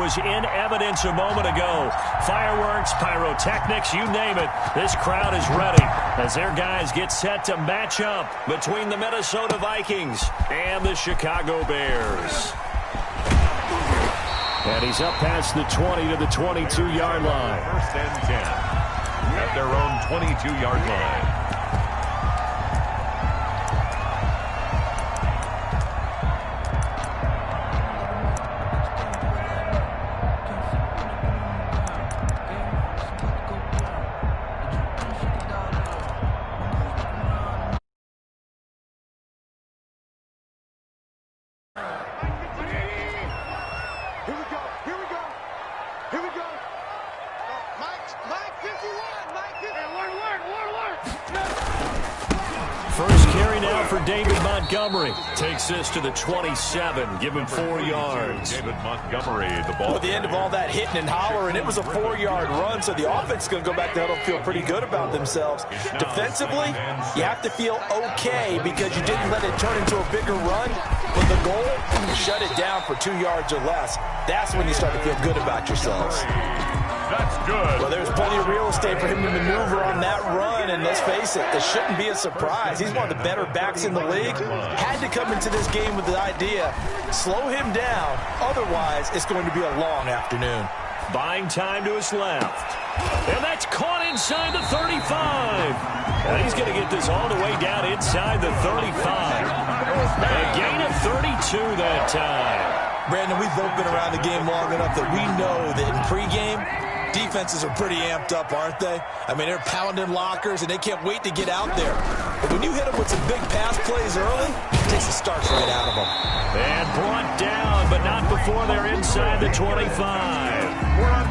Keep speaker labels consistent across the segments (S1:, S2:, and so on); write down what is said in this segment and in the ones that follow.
S1: was in evidence a moment ago. Fireworks, pyrotechnics, you name it. This crowd is ready as their guys get set to match up between the Minnesota Vikings and the Chicago Bears. And he's up past the 20 to the 22-yard line.
S2: First and 10 at their own 22-yard line.
S1: First carry now for David Montgomery. Takes this to the 27, give him 4 yards.
S2: David Montgomery, the ball.
S3: At the end of all that hitting and hollering, it was a 4-yard run, so the offense is going to go back to huddle and feel pretty good about themselves. Defensively, you have to feel okay because you didn't let it turn into a bigger run. But the goal, shut it down for 2 yards or less. That's when you start to feel good about yourselves.
S2: That's good.
S3: Well, there's plenty of real estate for him to maneuver on that run, and let's face it, this shouldn't be a surprise. He's one of the better backs in the league. Had to come into this game with the idea, slow him down, otherwise it's going to be a long afternoon.
S1: Buying time to his left. And that's caught inside the 35. And he's going to get this all the way down inside the 35. A gain of 32 that time.
S3: Brandon, we've both been around the game long enough that we know that in pregame, defenses are pretty amped up, aren't they? I mean, they're pounding lockers, and they can't wait to get out there. But when you hit them with some big pass plays early, it takes the starch right out of them.
S1: And brought down, but not before they're inside the 25.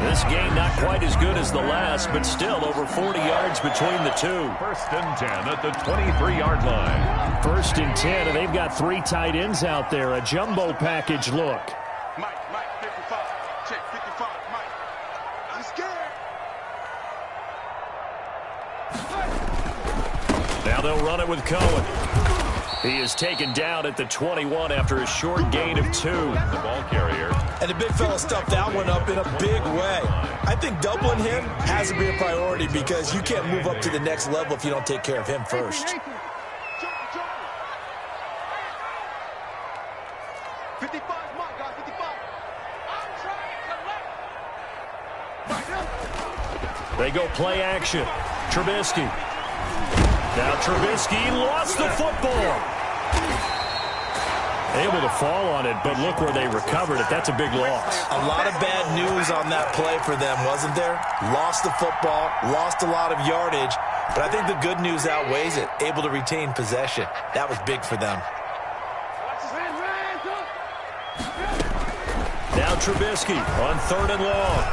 S1: This game not quite as good as the last, but still over 40 yards between the two.
S2: First and 10 at the 23-yard line.
S1: First and 10, and they've got 3 tight ends out there. A jumbo package look.
S4: Mike, 55. Check 55, Mike. I'm scared.
S1: Now they'll run it with Cohen. He is taken down at the 21 after a short gain of 2.
S2: The ball carrier.
S3: And the big fella stuffed that one up in a big way. I think doubling him has to be a priority because you can't move up to the next level if you don't take care of him first.
S4: 55. Mike, got 55. I'm trying to
S1: They go play action. Trubisky. Now Trubisky lost the football. Able to fall on it, but look where they recovered it. That's a big loss.
S3: A lot of bad news on that play for them, wasn't there? Lost the football, lost a lot of yardage, but I think the good news outweighs it. Able to retain possession. That was big for them.
S1: Now Trubisky on 3rd and long.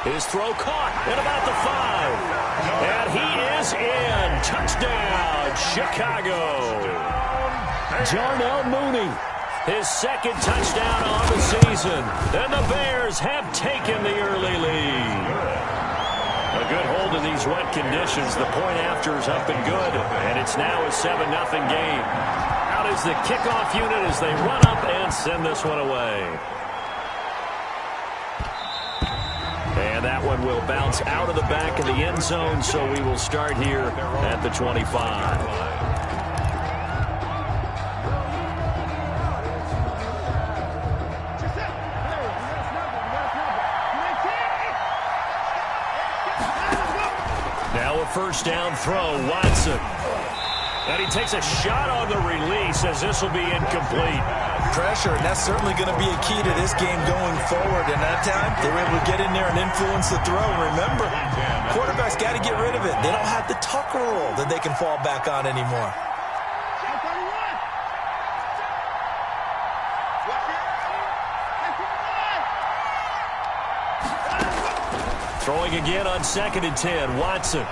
S1: His throw caught at about the 5. And he is in. Touchdown, Chicago. Darnell Mooney, his 2nd touchdown on the season. And the Bears have taken the early lead. A good hold of these wet conditions. The point after is up and good. And it's now a 7-0 game. Out is the kickoff unit as they run up and send this one away. And that one will bounce out of the back of the end zone, so we will start here at the 25. Now a first down throw, Watson. And he takes a shot on the release as this will be incomplete.
S3: Pressure, and that's certainly going to be a key to this game going forward. And that time, they were able to get in there and influence the throw. Remember, quarterbacks got to get rid of it. They don't have the Tucker rule that they can fall back on anymore.
S1: Throwing again on 2nd and 10, Watson.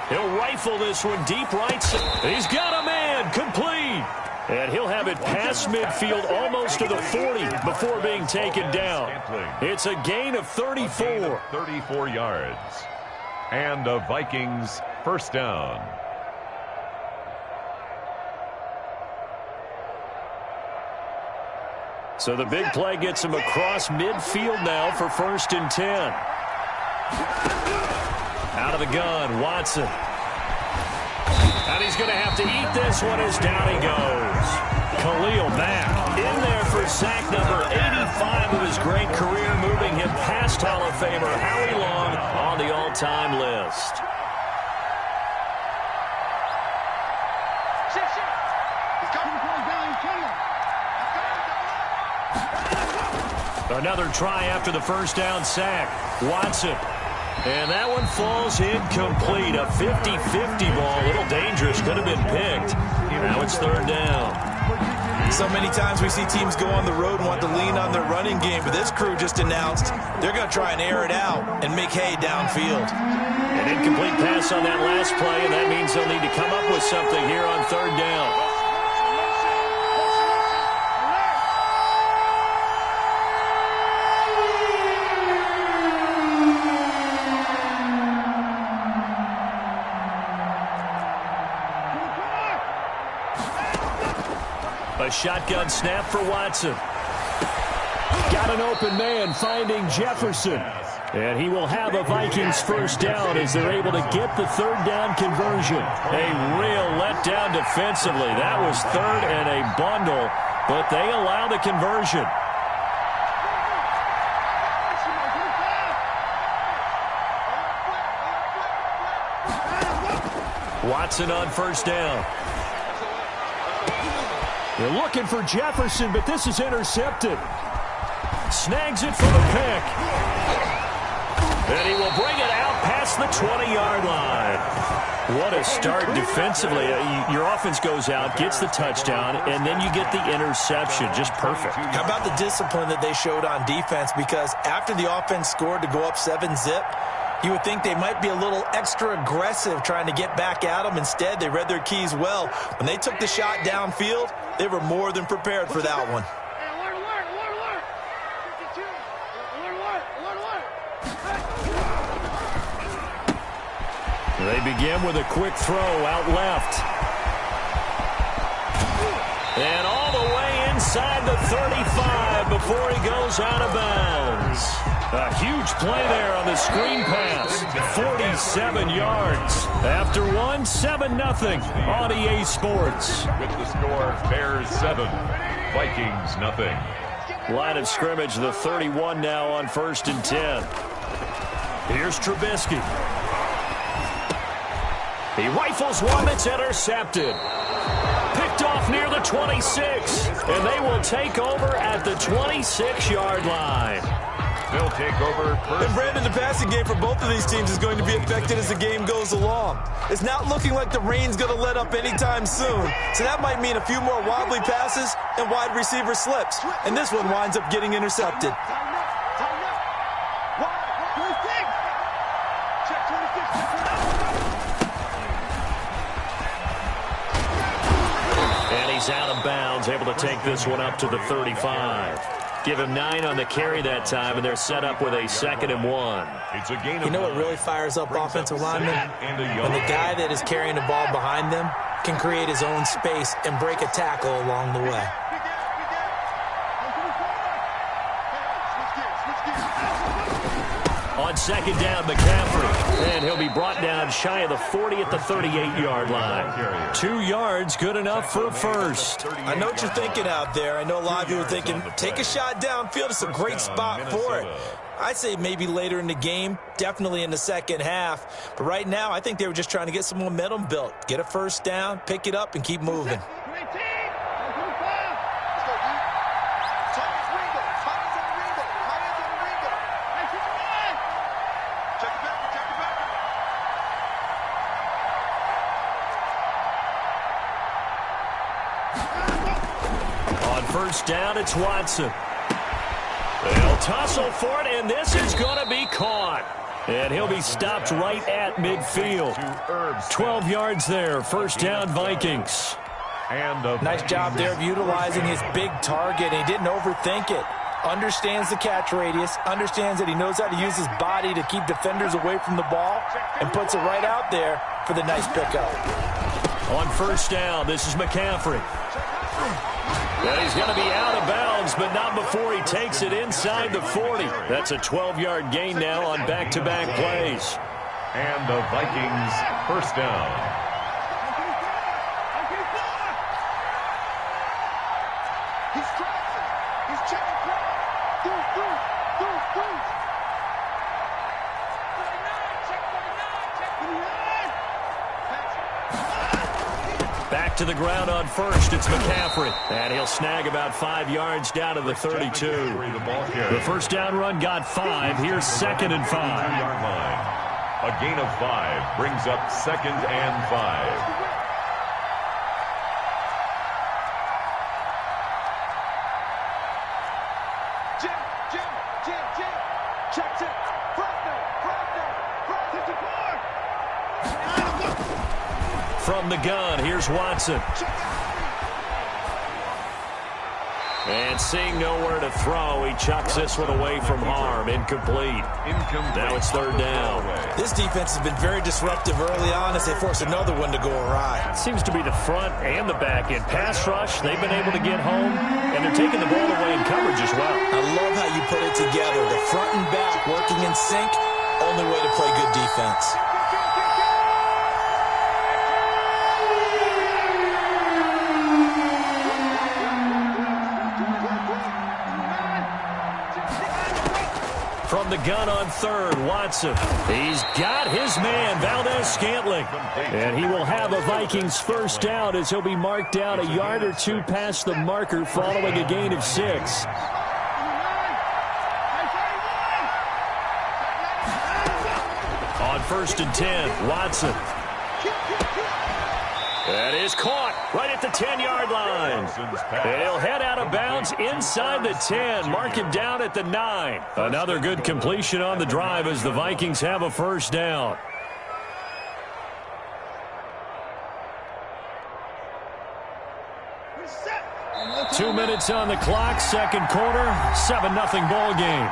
S1: He'll rifle this one deep right. He's got a man, complete. And he'll have it past midfield almost to the 40 before being taken down. It's a gain of 34.
S2: 34 yards. And a Vikings first down.
S1: So the big play gets him across midfield now for 1st and 10. Out of the gun, Watson. And he's going to have to eat this one as down he goes. Khalil Mack in there for sack number 85 of his great career, moving him past Hall of Famer Howie Long on the all-time list. Another try after the first down sack. Watson. And that one falls incomplete. A 50-50 ball. A little dangerous. Could have been picked. Now it's 3rd down.
S3: So many times we see teams go on the road and want to lean on their running game, but this crew just announced they're going to try and air it out and make hay downfield.
S1: An incomplete pass on that last play, and that means they'll need to come up with something here on 3rd down. A shotgun snap for Watson. Got an open man finding Jefferson. And he will have a Vikings 1st down as they're able to get the 3rd down conversion. A real letdown defensively. That was 3rd and a bundle, but they allow the conversion. Watson on 1st down. They're looking for Jefferson, but this is intercepted. Snags it for the pick. And he will bring it out past the 20-yard line. What a start defensively. Your offense goes out, gets the touchdown, and then you get the interception. Just perfect.
S3: How about the discipline that they showed on defense? Because after the offense scored to go up 7-zip, you would think they might be a little extra aggressive trying to get back at them. Instead, they read their keys well. When they took the shot downfield, they were more than prepared for that one.
S1: They begin with a quick throw out left. And all the way inside the 35 before he goes out of bounds. A huge play there on the screen pass. 47 yards. After one, 7-0 on EA Sports.
S2: With the score, Bears 7, Vikings nothing.
S1: Line of scrimmage, the 31 now on 1st and 10. Here's Trubisky. He rifles one that's intercepted. Picked off near the 26. And they will take over at the 26-yard line.
S2: They'll take over first.
S3: And Brandon, the passing game for both of these teams is going to be affected as the game goes along. It's not looking like the rain's going to let up anytime soon. So that might mean a few more wobbly passes and wide receiver slips. And this one winds up getting intercepted.
S1: And he's out of bounds, able to take this one up to the 35. Give him 9 on the carry that time, and they're set up with a 2nd and 1.
S2: It's a gain of
S3: You know what really fires up offensive linemen? When the guy that is carrying the ball behind them can create his own space and break a tackle along the way.
S1: On 2nd down, McCaffrey. And he'll be brought down shy of the 40 at the 38-yard line. 2 yards, good enough for a first.
S3: I know what you're thinking out there. I know a lot of you are thinking, take a shot downfield. It's a great spot for it. I'd say maybe later in the game, definitely in the second half. But right now, I think they were just trying to get some momentum built. Get a first down, pick it up, and keep moving.
S1: First down, it's Watson. They'll tussle for it, and this is going to be caught. And he'll be stopped right at midfield. 12 yards there. First down, Vikings.
S3: Nice job there of utilizing his big target. He didn't overthink it. Understands the catch radius, understands that he knows how to use his body to keep defenders away from the ball, and puts it right out there for the nice pickup.
S1: On first down, this is McCaffrey. And he's going to be out of bounds downs, but not before he takes it inside the 40. That's a 12-yard gain now on back-to-back plays.
S2: And the Vikings first down.
S4: He's crossing. He's checking crowd. Through.
S1: Back to the ground on first. It's McCaffrey. And he'll snag about 5 yards down to the 32. The first down run got 5. Here's 2nd and 5.
S2: 2-yard line. A gain of 5 brings up 2nd and 5.
S4: Jim. Checks it. Front 54.
S1: From the gun, here's Watson. And seeing nowhere to throw, he chucks this one away from harm. Incomplete. Now it's 3rd down.
S3: This defense has been very disruptive early on as they force another one to go awry.
S1: Seems to be the front and the back end. Pass rush, they've been able to get home, and they're taking the ball away in coverage as well.
S3: I love how you put it together. The front and back working in sync, only way to play good defense.
S1: From the gun on 3rd, Watson. He's got his man, Valdez-Scantling. And he will have a Vikings first down as he'll be marked down a yard or 2 past the marker following a gain of 6. On 1st and 10, Watson. That is caught right at the 10-yard line. And he'll head out of bounds inside the 10. Mark him down at the 9. Another good completion on the drive as the Vikings have a first down.
S4: Reset.
S1: 2 minutes on the clock, 2nd quarter, 7-0 ball game.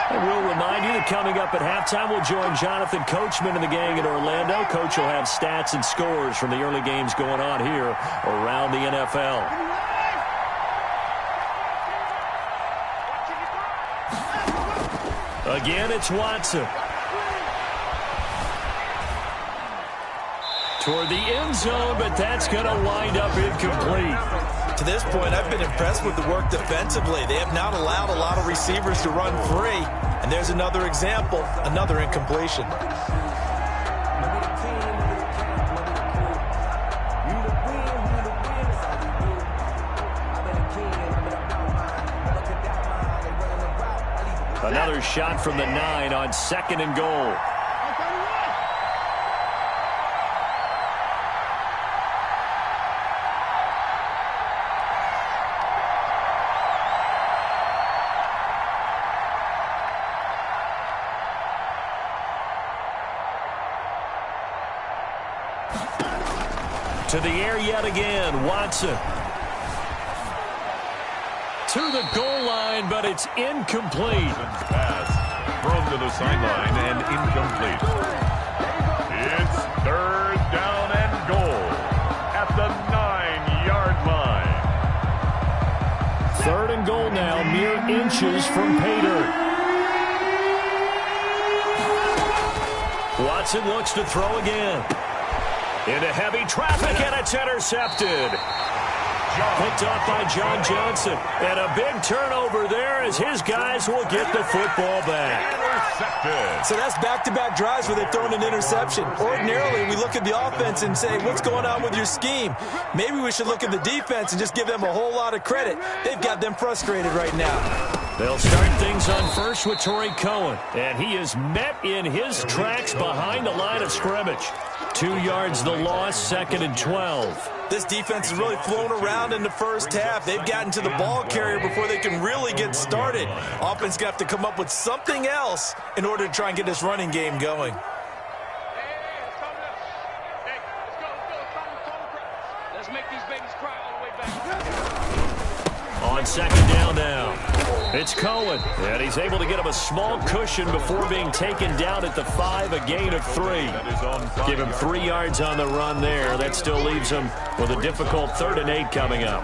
S1: And we'll remind you that coming up at halftime, we'll join Jonathan Coachman and the gang in Orlando. Coach will have stats and scores from the early games going on here around the NFL. Again, it's Watson. Toward the end zone, but that's going to wind up incomplete.
S3: To this point, I've been impressed with the work defensively. They have not allowed a lot of receivers to run free. And there's another example, another incompletion.
S1: Another shot from the 9 on 2nd and goal. To the air yet again, Watson. To the goal line, but it's incomplete.
S2: Pass thrown to the sideline and incomplete. It's 3rd down and goal at the 9-yard line.
S1: 3rd and goal now, mere inches from pay dirt. Watson looks to throw again. Into heavy traffic, and it's intercepted. Picked off by John Johnson. And a big turnover there as his guys will get the football back.
S2: Intercepted.
S3: So that's back-to-back drives where they've thrown an interception. Ordinarily, we look at the offense and say, what's going on with your scheme? Maybe we should look at the defense and just give them a whole lot of credit. They've got them frustrated right now.
S1: They'll start things on first with Torrey Cohen. And he is met in his tracks behind the line of scrimmage. 2 yards the loss, 2nd and 12.
S3: This defense has really flown around in the first half. They've gotten to the ball carrier before they can really get started. Offense going to have to come up with something else in order to try and get this running game going.
S4: Let's make these babies cry all the way back.
S1: On 2nd down now. It's Cohen, and he's able to get him a small cushion before being taken down at the 5, a gain of 3. Give him 3 yards on the run there. That still leaves him with a difficult 3rd and 8 coming up.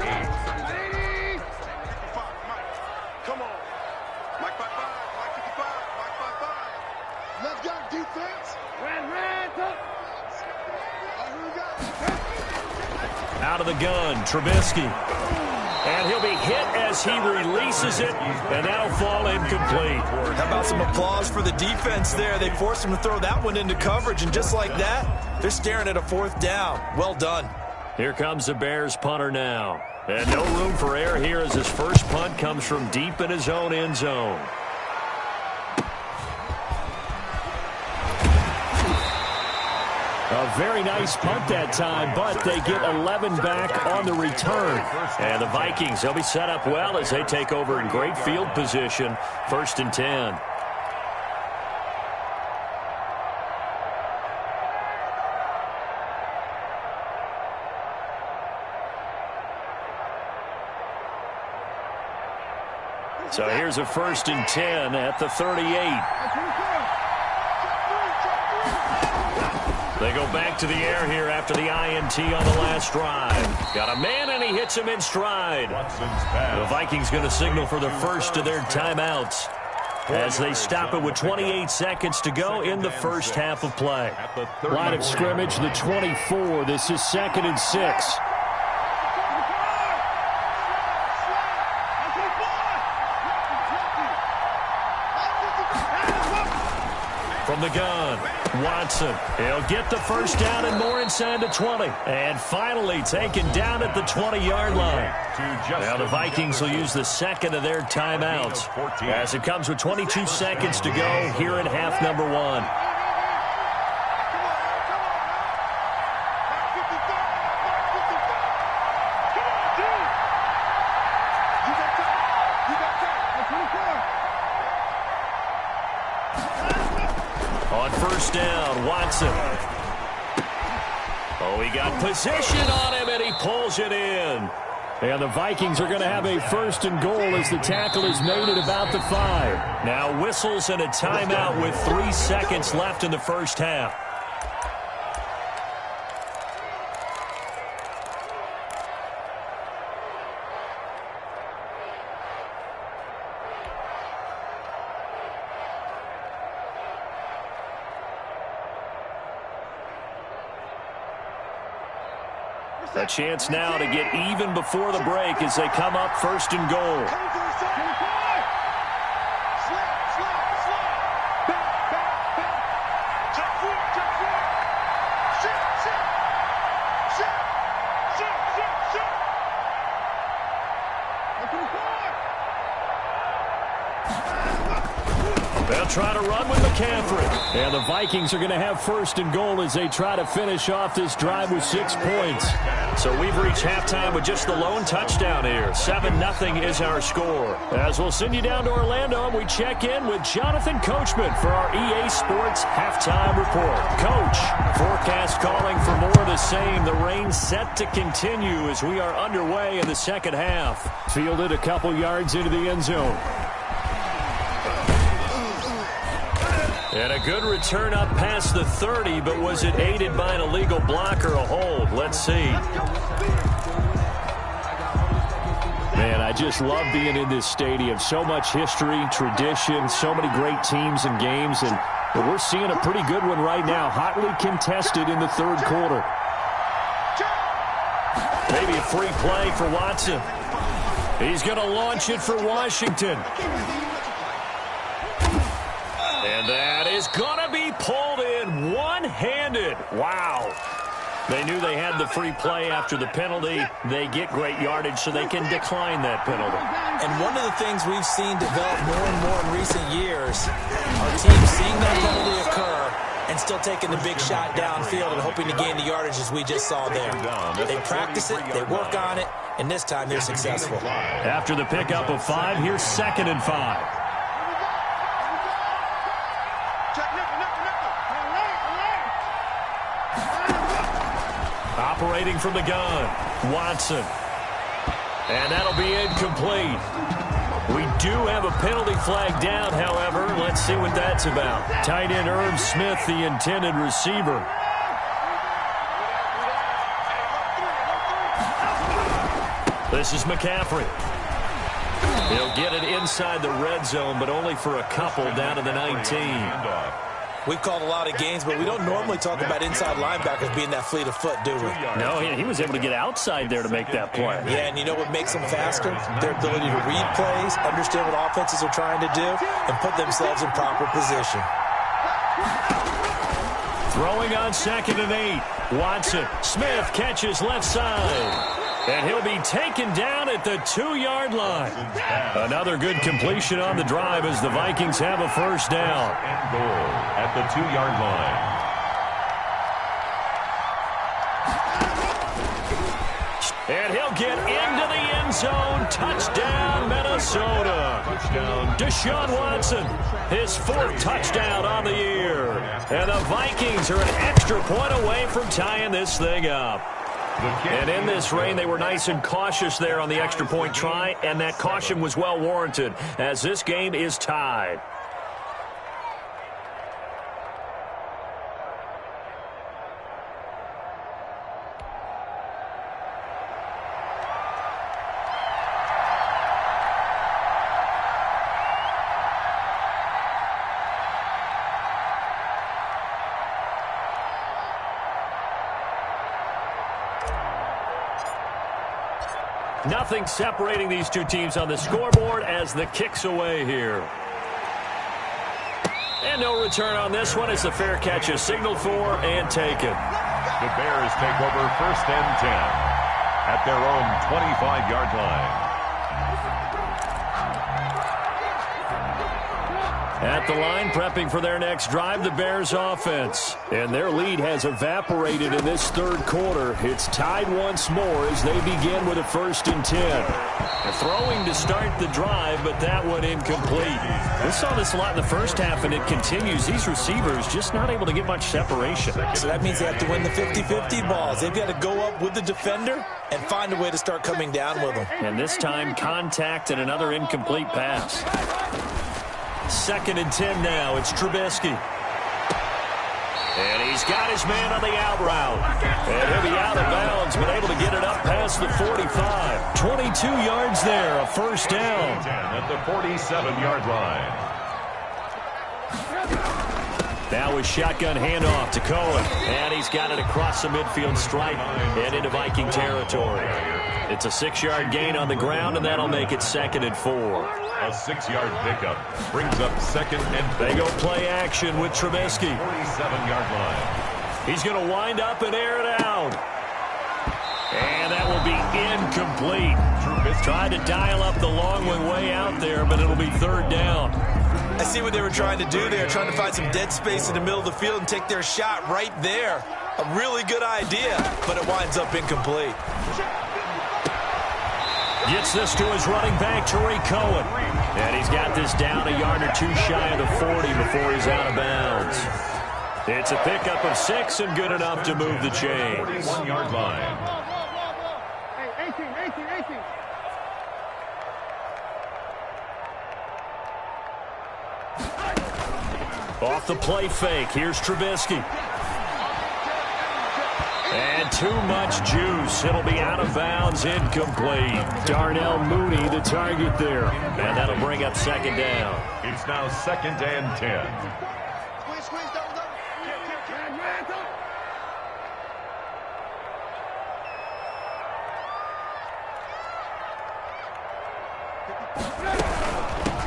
S1: of the gun. Trubisky. And he'll be hit as he releases it, and that'll fall incomplete.
S3: How about some applause for the defense there? They forced him to throw that one into coverage, and just like that, they're staring at a 4th down. Well done.
S1: Here comes the Bears punter now. And no room for error here as his first punt comes from deep in his own end zone. A very nice punt that time, but they get 11 back on the return. And the Vikings, they'll be set up well as they take over in great field position. 1st and 10. So here's a 1st and 10 at the 38. They go back to the air here after the INT on the last drive. Got a man, and he hits him in stride. The Vikings going to signal for the first of their timeouts as they stop it with 28 seconds to go in the first half of play.
S5: Line of scrimmage, the 24. This is 2nd and 6.
S1: From the gun, Watson. He'll get the first down and more inside the 20. And finally taken down at the 20-yard line. Now the Vikings will use the second of their timeouts as it comes with 22 seconds to go here in half number 1. On first down, Watson. Oh, he got position on him, and he pulls it in.
S5: And the Vikings are going to have a 1st and goal as the tackle is made at about the 5.
S1: Now whistles and a timeout with 3 seconds left in the first half. A chance now to get even before the break as they come up 1st and goal. They'll try to run with McCaffrey.
S5: And the Vikings are going to have 1st and goal as they try to finish off this drive with 6 points.
S1: So we've reached halftime with just the lone touchdown here. 7-0 is our score. As we'll send you down to Orlando, and we check in with Jonathan Coachman for our EA Sports Halftime Report. Coach, forecast calling for more of the same. The rain set to continue as we are underway in the second half.
S5: Fielded a couple yards into the end zone.
S1: And a good return up past the 30, but was it aided by an illegal block or a hold? Let's see.
S5: Man, I just love being in this stadium. So much history, tradition, so many great teams and games, and we're seeing a pretty good one right now. Hotly contested in the 3rd quarter.
S1: Maybe a free play for Watson. He's going to launch it for Washington. And that is going to be pulled in one-handed. Wow. They knew they had the free play after the penalty. They get great yardage so they can decline that penalty.
S3: And one of the things we've seen develop more and more in recent years, our team seeing that penalty occur and still taking the big shot downfield and hoping to gain the yardage as we just saw there. They practice it, they work on it, and this time they're successful.
S1: After the pickup of 5, here's 2nd and 5. Operating from the gun, Watson. And that'll be incomplete. We do have a penalty flag down, however. Let's see what that's about. Tight end Irv Smith, the intended receiver. This is McCaffrey. He'll get it inside the red zone, but only for a couple down to the 19.
S3: We've called a lot of games, but we don't normally talk about inside linebackers being that fleet of foot, do we?
S5: No, he was able to get outside there to make that play.
S3: Yeah, and you know what makes them faster? Their ability to read plays, understand what offenses are trying to do, and put themselves in proper position.
S5: Throwing on 2nd and 8. Watson. Smith catches left side. And he'll be taken down at the 2-yard line. Another good completion on the drive as the Vikings have a first down.
S2: And goal at the 2-yard line.
S5: And he'll get into the end zone. Touchdown, Minnesota.
S2: Touchdown.
S5: Deshaun Watson, his 4th touchdown on the year. And the Vikings are an extra point away from tying this thing up. And in this rain, they were nice and cautious there on the extra point try, and that caution was well warranted as this game is tied. Nothing separating these two teams on the scoreboard as the kick's away here. And no return on this one as the fair catch is signaled for and taken.
S2: The Bears take over 1st and 10 at their own 25-yard line.
S5: At the line, prepping for their next drive, the Bears offense. And their lead has evaporated in this 3rd quarter. It's tied once more as they begin with a 1st and 10. They're throwing to start the drive, but that one incomplete. We saw this a lot in the first half, and it continues. These receivers just not able to get much separation.
S3: So that means they have to win the 50-50 balls. They've got to go up with the defender and find a way to start coming down with them.
S5: And this time, contact and another incomplete pass. 2nd and 10 now. It's Trubisky. And he's got his man on the out route. And he'll be out of bounds, but able to get it up past the 45. 22 yards there, a first down.
S2: 10 at the 47-yard line.
S5: Now a shotgun handoff to Cohen. And he's got it across the midfield stripe and into Viking territory. It's a 6-yard gain on the ground, and that'll make it 2nd and 4.
S2: A 6-yard pickup brings up 2nd and 4.
S5: They go play action with Trubisky.
S2: 47-yard line.
S5: He's going to wind up and air it out. And that will be incomplete. Trubisky tried to dial up the long one way out there, but it'll be 3rd down.
S3: I see what they were trying to do there, trying to find some dead space in the middle of the field and take their shot right there. A really good idea, but it winds up incomplete.
S5: Gets this to his running back, Tariq Cohen. And he's got this down a yard or two shy of the 40 before he's out of bounds. It's a pickup of 6 and good enough to move the chains.
S2: 41-yard line.
S4: Hey, 18.
S5: Off the play fake, here's Trubisky. And too much juice. It'll be out of bounds, incomplete. Darnell Mooney, the target there. And that'll bring up 2nd down.
S2: It's now 2nd and 10.
S4: Squeeze, double.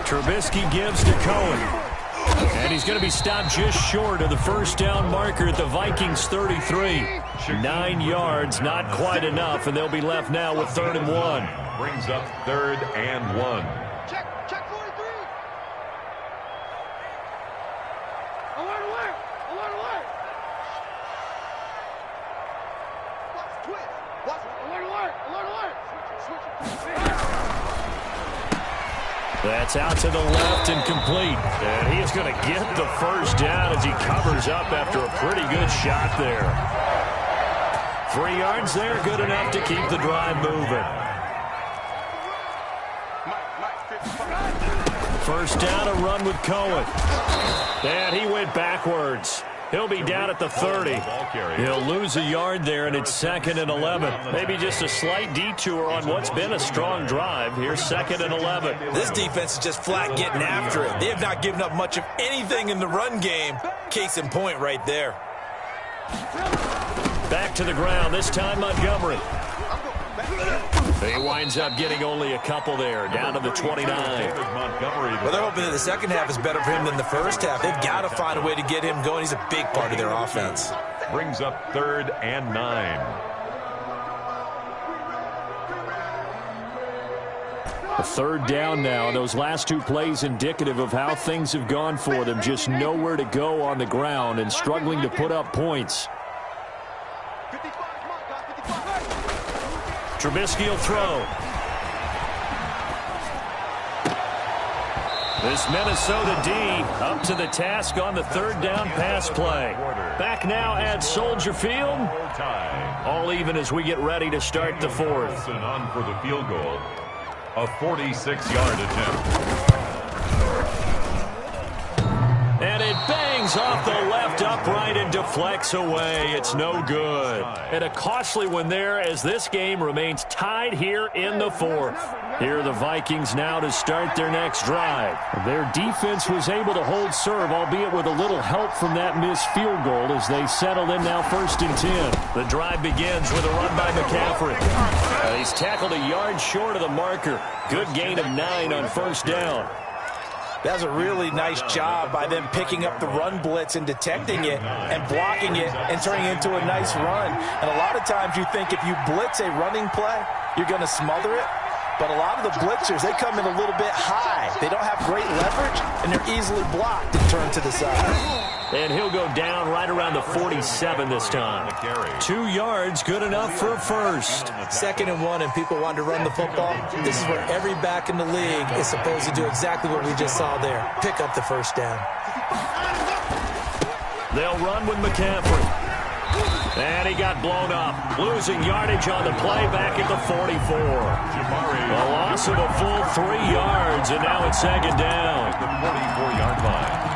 S5: Trubisky gives to Cohen. And he's going to be stopped just short of the first down marker at the Vikings 33. 9 yards, not quite enough, and they'll be left now with 3rd and 1.
S2: Brings up 3rd and 1.
S4: Check 43. Alert. Watch, alert.
S5: That's out to the left and complete. And he is going to get the first down as he covers up after a pretty good shot there. 3 yards there, good enough to keep the drive moving. First down, a run with Cohen. And he went backwards. He'll be down at the 30. He'll lose a yard there, and it's 2nd and 11. Maybe just a slight detour on what's been a strong drive. Here's 2nd and 11.
S3: This defense is just flat getting after it. They have not given up much of anything in the run game. Case in point right there.
S5: Back to the ground, this time Montgomery. He winds up getting only a couple there, down to the 29.
S3: Well, they're hoping that the second half is better for him than the first half. They've got to find a way to get him going. He's a big part of their offense.
S2: Brings up 3rd and 9.
S5: A 3rd down now. Those last 2 plays indicative of how things have gone for them. Just nowhere to go on the ground and struggling to put up points. Trubisky will throw. This Minnesota D up to the task on the 3rd down pass play. Back now at Soldier Field. All even as we get ready to start the 4th.
S2: On for the field goal. A 46-yard attempt.
S5: And it bangs off the left upright and deflects away. It's no good. And a costly one there as this game remains tied here in the 4th. Here are the Vikings now to start their next drive. Their defense was able to hold serve, albeit with a little help from that missed field goal as they settle in now 1st and 10. The drive begins with a run by McCaffrey. He's tackled a yard short of the marker. Good gain of 9 on 1st down.
S3: That's a really nice job by them picking up the run blitz and detecting it and blocking it and turning it into a nice run. And a lot of times you think if you blitz a running play, you're going to smother it. But a lot of the blitzers, they come in a little bit high. They don't have great leverage, and they're easily blocked and turned to the side.
S5: And he'll go down right around the 47 this time. 2 yards, good enough for a 1st.
S3: 2nd and 1, and people want to run the football. This is where every back in the league is supposed to do exactly what we just saw there. Pick up the 1st down.
S5: They'll run with McCaffrey. And he got blown up. Losing yardage on the play back at the 44. A loss of a full 3 yards, and now it's 2nd down.
S2: The 44-yard line.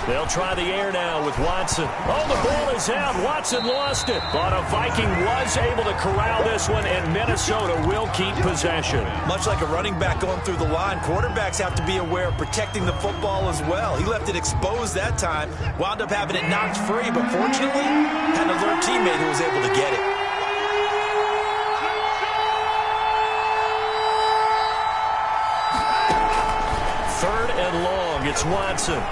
S5: They'll try the air now with Watson. Oh, the ball is out. Watson lost it. But a Viking was able to corral this one, and Minnesota will keep possession.
S3: Much like a running back going through the line, quarterbacks have to be aware of protecting the football as well. He left it exposed that time, wound up having it knocked free, but fortunately had an alert teammate who was able to get it.
S5: Third and long. It's Watson.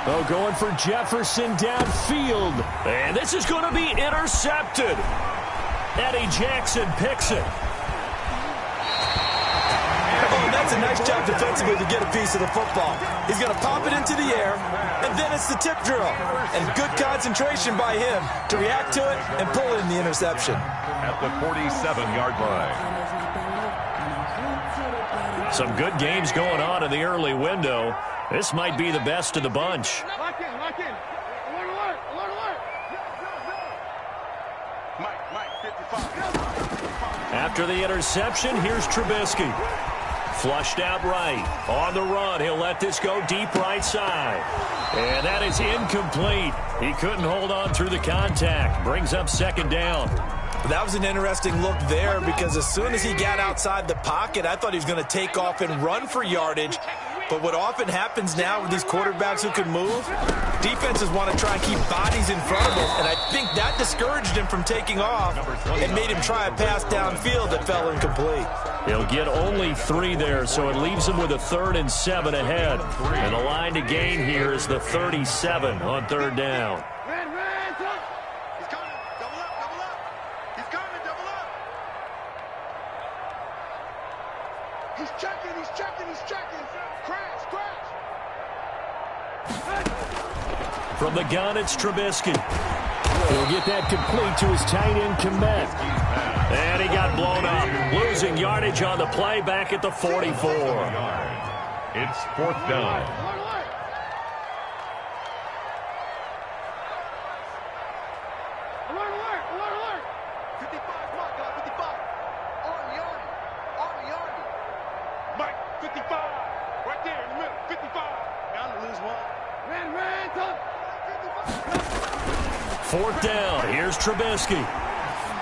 S5: Oh, going for Jefferson downfield. And this is going to be intercepted. Eddie Jackson picks it.
S3: Oh, that's a nice job defensively to get a piece of the football. He's going to pop it into the air, and then it's the tip drill. And good concentration by him to react to it and pull in the interception.
S2: At the 47-yard line.
S5: Some good games going on in the early window. This might be the best of the bunch.
S4: Lock in, lock in. Alert, alert, alert, alert. Mike, 55.
S5: After the interception, here's Trubisky. Flushed out right. On the run, he'll let this go deep right side. And that is incomplete. He couldn't hold on through the contact. Brings up 2nd down.
S3: That was an interesting look there because as soon as he got outside the pocket, I thought he was going to take off and run for yardage. But what often happens now with these quarterbacks who can move, defenses want to try and keep bodies in front of him, and I think that discouraged him from taking off and made him try a pass downfield that fell incomplete.
S5: He'll get only 3 there, so it leaves him with a 3rd and 7 ahead. And the line to gain here is the 37 on 3rd down.
S4: He's coming. Double up, double up. He's coming, double up. He's checking, he's checking, he's checking. Crash, crash.
S5: From the gun, it's Trubisky. He'll get that complete to his tight end, Komet. And he got blown up. Losing yardage on the play back at the 44.
S2: It's 4th down.
S4: 55. Right there in the middle. 55. Bound to lose one.
S1: Fourth down. Here's Trubisky.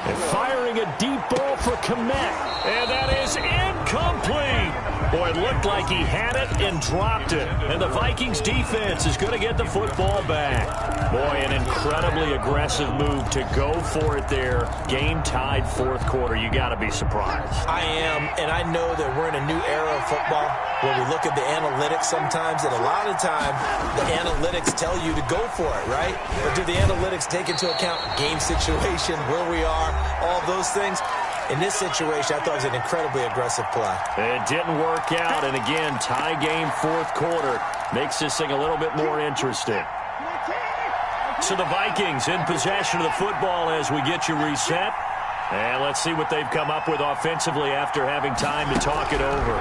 S1: And firing a deep ball for Kmet. And that is incomplete. Boy, it looked like he had it and dropped it. And the Vikings defense is going to get the football back. Boy, an incredibly aggressive move to go for it there. Game tied fourth quarter. You got to be surprised.
S3: I am, and I know that we're in a new era of football where we look at the analytics sometimes, and a lot of the time the analytics tell you to go for it, right? But do the analytics take into account game situation, where we are, all those things? In this situation, I thought it was an incredibly aggressive play.
S1: It didn't work out, and again, tie game fourth quarter makes this thing a little bit more interesting. So the Vikings in possession of the football as we get you reset. And let's see what they've come up with offensively after having time to talk it over.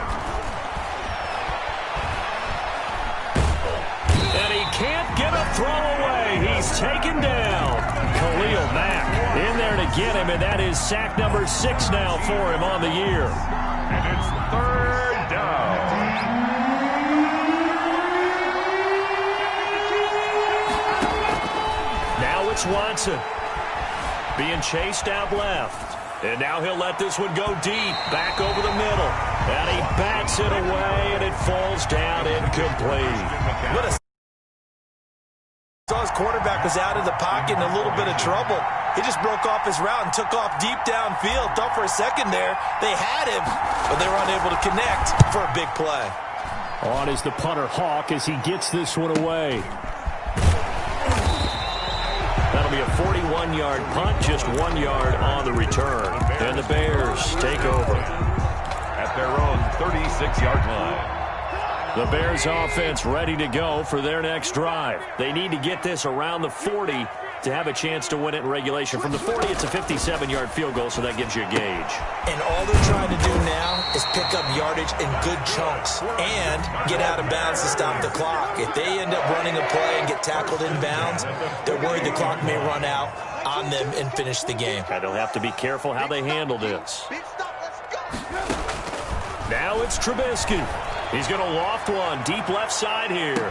S1: And he can't get a throw away. He's taken down. Khalil Mack in there to get him, and that is sack number 6 now for him on the year.
S2: And it's third down.
S1: Now it's Watson being chased out left. And now he'll let this one go deep, back over the middle. And he bats it away, and it falls down incomplete.
S3: What a... His quarterback was out of the pocket in a little bit of trouble. He just broke off his route and took off deep downfield. Thought for a second there they had him, but they were unable to connect for a big play.
S5: On is the punter Hawk as he gets this one away.
S1: That'll be a 41-yard punt, just 1 yard on the return. And the Bears take over
S2: At their own 36-yard line.
S1: The Bears offense ready to go for their next drive. They need to get this around the 40 to have a chance to win it in regulation. From the 40, it's a 57-yard field goal, so that gives you a gauge.
S3: And all they're trying to do now is pick up yardage in good chunks and get out of bounds to stop the clock. If they end up running a play and get tackled in bounds, they're worried the clock may run out on them and finish the game.
S1: And they'll have to be careful how they handle this. Now it's Trubisky. He's going to loft one deep left side here.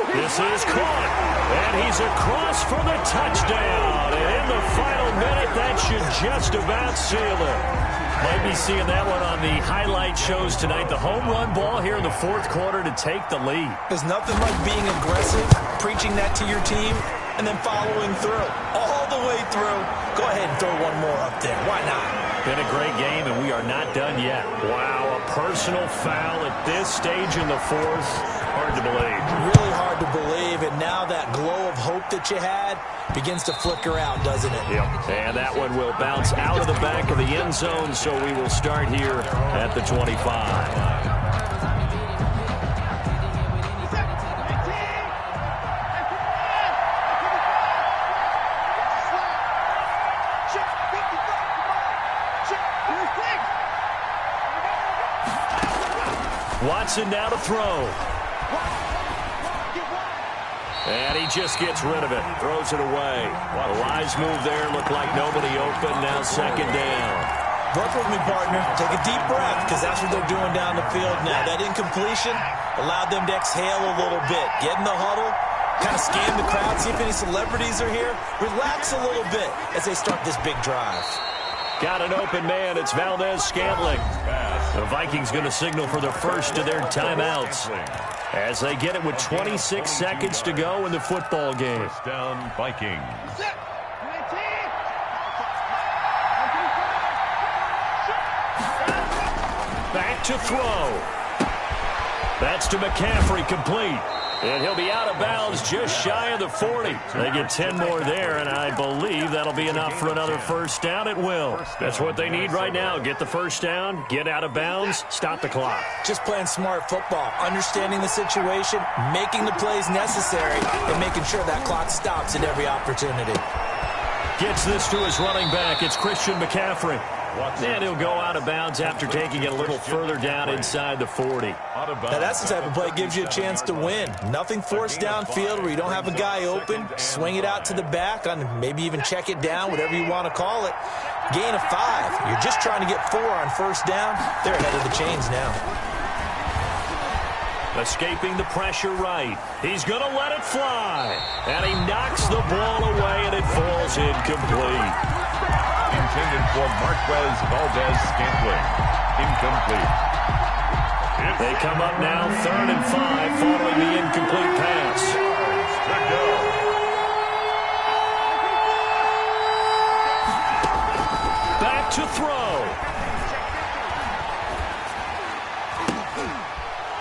S1: This is caught, and he's across for the touchdown. And in the final minute, that should just about seal it. Might be seeing that one on the highlight shows tonight. The home run ball here in the fourth quarter to take the lead.
S3: There's nothing like being aggressive, preaching that to your team, and then following through. All the way through. Go ahead and throw one more up there. Why not?
S1: Been a great game, and we are not done yet. Wow, a personal foul at this stage in the fourth. Hard to believe.
S3: Really hard to believe, and now that glow of hope that you had begins to flicker out, doesn't it?
S1: Yep, and that one will bounce out of the back of the end zone, so we will start here at the 25. Watson now to throw. And he just gets rid of it. Throws it away. A wise move there. Looked like nobody open. Now second down.
S3: Work with me, partner. Take a deep breath, because that's what they're doing down the field now. That incompletion allowed them to exhale a little bit. Get in the huddle. Kind of scan the crowd. See if any celebrities are here. Relax a little bit as they start this big drive.
S1: Got an open man. It's Valdez-Scantling. The Vikings going to signal for the first of their timeouts as they get it with 26 seconds to go in the football game.
S2: First down, Vikings.
S1: Back to throw. That's to McCaffrey, complete. And he'll be out of bounds just shy of the 40. They get 10 more there, and I believe that'll be enough for another first down. It will. That's what they need right now. Get the first down, get out of bounds, stop the clock.
S3: Just playing smart football, understanding the situation, making the plays necessary, and making sure that clock stops at every opportunity.
S1: Gets this to his running back. It's Christian McCaffrey. And he'll go out of bounds after taking it a little further down inside the 40.
S3: Now that's the type of play that gives you a chance to win. Nothing forced downfield where you don't have a guy open. Swing it out to the back, on maybe even check it down, whatever you want to call it. Gain of 5. You're just trying to get 4 on first down. They're ahead of the chains now.
S1: Escaping the pressure right. He's going to let it fly. And he knocks the ball away, and it falls incomplete.
S2: Intended for Marquez Valdez-Scantling. Incomplete.
S1: They come up now 3rd and 5 following the incomplete pass.
S2: To go.
S1: Back to throw.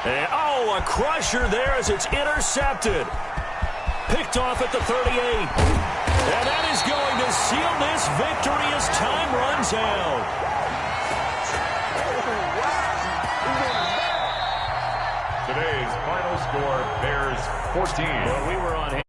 S1: And, oh, a crusher there as it's intercepted. Picked off at the 38. And that is going to seal this victory as time runs out.
S2: Today's final score, Bears 14.
S1: Well, we were on hand.